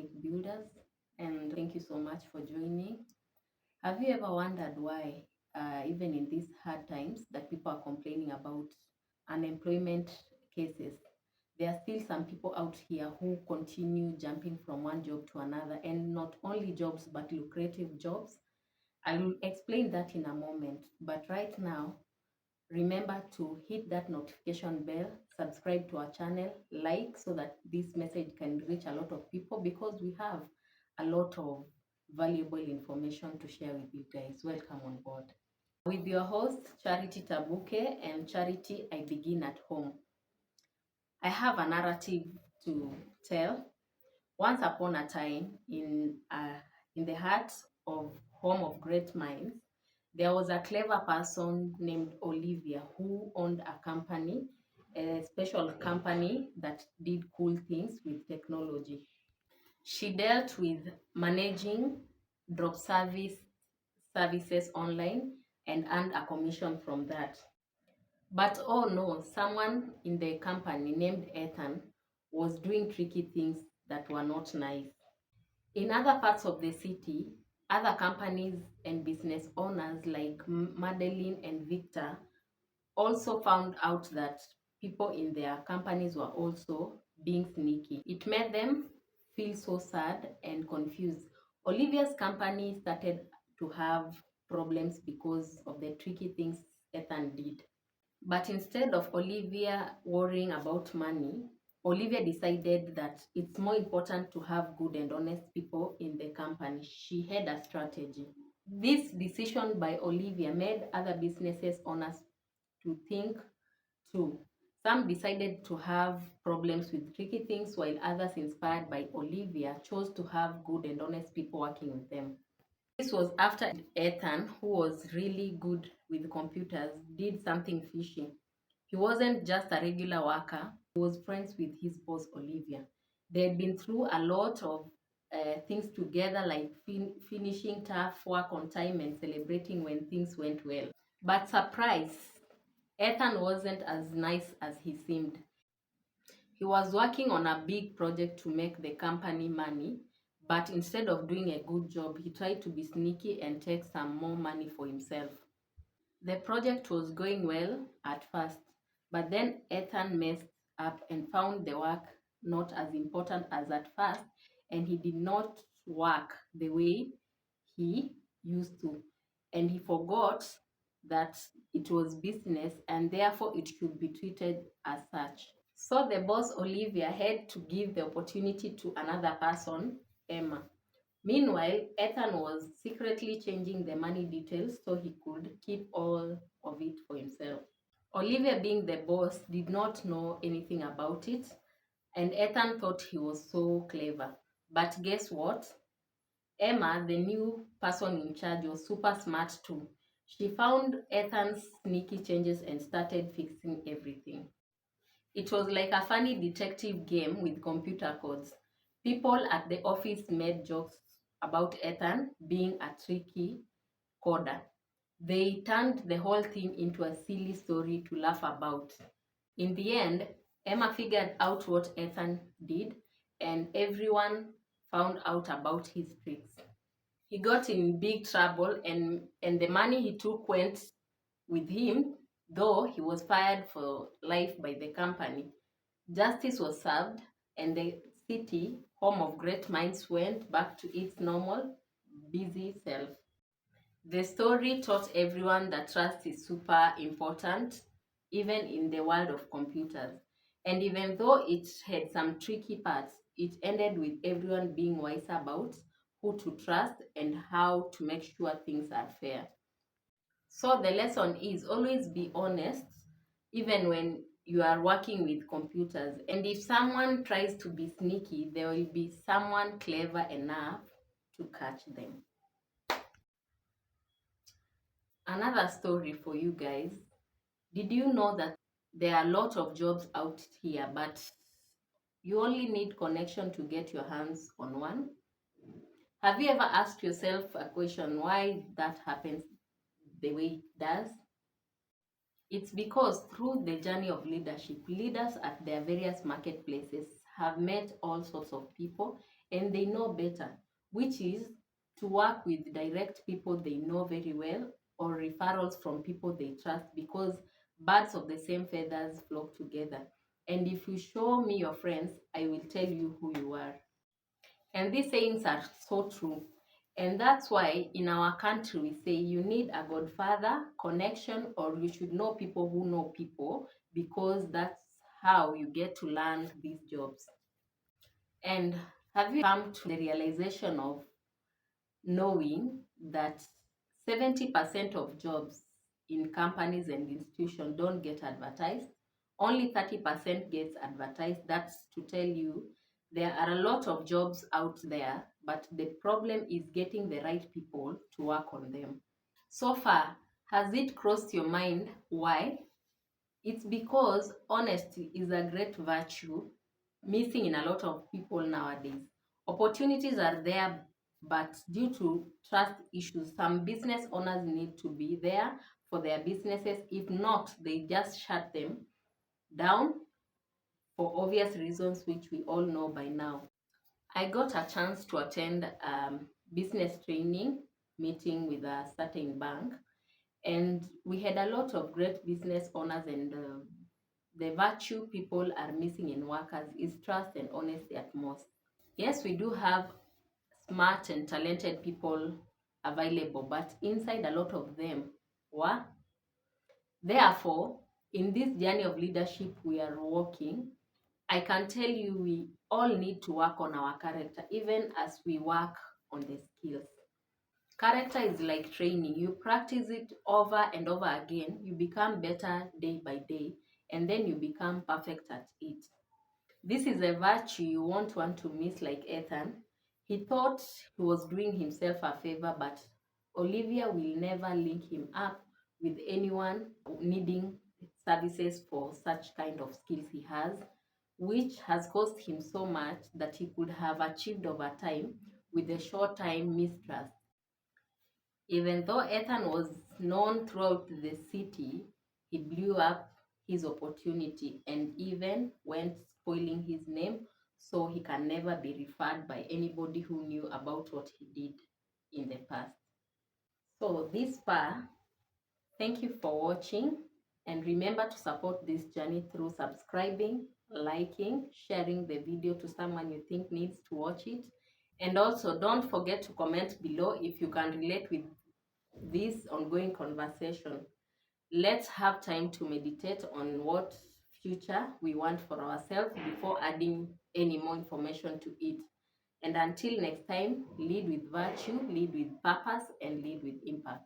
economic builders, and thank you so much for joining. Have you ever wondered why, even in these hard times, that people are complaining about unemployment cases? There are still some people out here who continue jumping from one job to another, and not only jobs but lucrative jobs. I will explain that in a moment, but right now, remember to hit that notification bell, subscribe to our channel, like so that this message can reach a lot of people because we have a lot of valuable information to share with you guys. Welcome on board. With your host, Charity Tabuke, and Charity, I begin at home. I have a narrative to tell. Once upon a time, in the heart of home of great minds, there was a clever person named Olivia who owned a company, a special company that did cool things with technology. She dealt with managing drop services online and earned a commission from that. But oh no, someone in the company named Ethan was doing tricky things that were not nice. In other parts of the city, other companies and business owners like Madeline and Victor also found out that people in their companies were also being sneaky. It made them feel so sad and confused. Olivia's company started to have problems because of the tricky things Ethan did. But instead of Olivia worrying about money, Olivia decided that it's more important to have good and honest people in the company. She had a strategy. This decision by Olivia made other businesses owners to think too. Some decided to have problems with tricky things, while others, inspired by Olivia, chose to have good and honest people working with them. This was after Ethan, who was really good with computers, did something fishy. He wasn't just a regular worker, he was friends with his boss, Olivia. They had been through a lot of things together, like finishing tough work on time and celebrating when things went well. But surprise, Ethan wasn't as nice as he seemed. He was working on a big project to make the company money, but instead of doing a good job, he tried to be sneaky and take some more money for himself. The project was going well at first, but then Ethan messed up and found the work not as important as at first, and he did not work the way he used to. And he forgot that it was business and therefore it should be treated as such. So the boss, Olivia, had to give the opportunity to another person, Emma. Meanwhile, Ethan was secretly changing the money details so he could keep all of it for himself. Olivia, being the boss, did not know anything about it, and Ethan thought he was so clever. But guess what? Emma, the new person in charge, was super smart too. She found Ethan's sneaky changes and started fixing everything. It was like a funny detective game with computer codes. People at the office made jokes about Ethan being a tricky coder. They turned the whole thing into a silly story to laugh about. In the end, Emma figured out what Ethan did, and everyone found out about his tricks. He got in big trouble, and the money he took went with him, though he was fired for life by the company. Justice was served, and the city, home of great minds, went back to its normal, busy self. The story taught everyone that trust is super important, even in the world of computers. And even though it had some tricky parts, it ended with everyone being wise about who to trust and how to make sure things are fair. So the lesson is always be honest, even when you are working with computers. And if someone tries to be sneaky, there will be someone clever enough to catch them. Another story for you guys. Did you know that there are a lot of jobs out here, but you only need connection to get your hands on one? Have you ever asked yourself a question why that happens the way it does? It's because through the journey of leadership, leaders at their various marketplaces have met all sorts of people, and they know better, which is to work with direct people they know very well or referrals from people they trust, because birds of the same feathers flock together. And if you show me your friends, I will tell you who you are. And these sayings are so true. And that's why in our country we say you need a godfather connection, or you should know people who know people, because that's how you get to land these jobs. And have you come to the realization of knowing that 70% of jobs in companies and institutions don't get advertised? Only 30% gets advertised. That's to tell you there are a lot of jobs out there, but the problem is getting the right people to work on them. So far, has it crossed your mind why? It's because honesty is a great virtue missing in a lot of people nowadays. Opportunities are there, but due to trust issues, some business owners need to be there for their businesses. If not, they just shut them down for obvious reasons, which we all know by now. I got a chance to attend business training meeting with a certain bank, and we had a lot of great business owners, and the virtue people are missing in workers is trust and honesty at most. Yes, we do have smart and talented people available, but inside a lot of them were. Therefore, in this journey of leadership we are walking, I can tell you we all need to work on our character, even as we work on the skills. Character is like training. You practice it over and over again, you become better day by day, and then you become perfect at it. This is a virtue you won't want to miss, like Ethan. He thought he was doing himself a favor, but Olivia will never link him up with anyone needing services for such kind of skills he has, which has cost him so much that he could have achieved over time with a short time mistrust. Even though Ethan was known throughout the city, he blew up his opportunity and even went spoiling his name, so he can never be referred by anybody who knew about what he did in the past. So this far, thank you for watching, and remember to support this journey through subscribing, liking, sharing the video to someone you think needs to watch it. And also don't forget to comment below if you can relate with this ongoing conversation. Let's have time to meditate on what future we want for ourselves before adding any more information to it. And until next time, lead with virtue, lead with purpose, and lead with impact.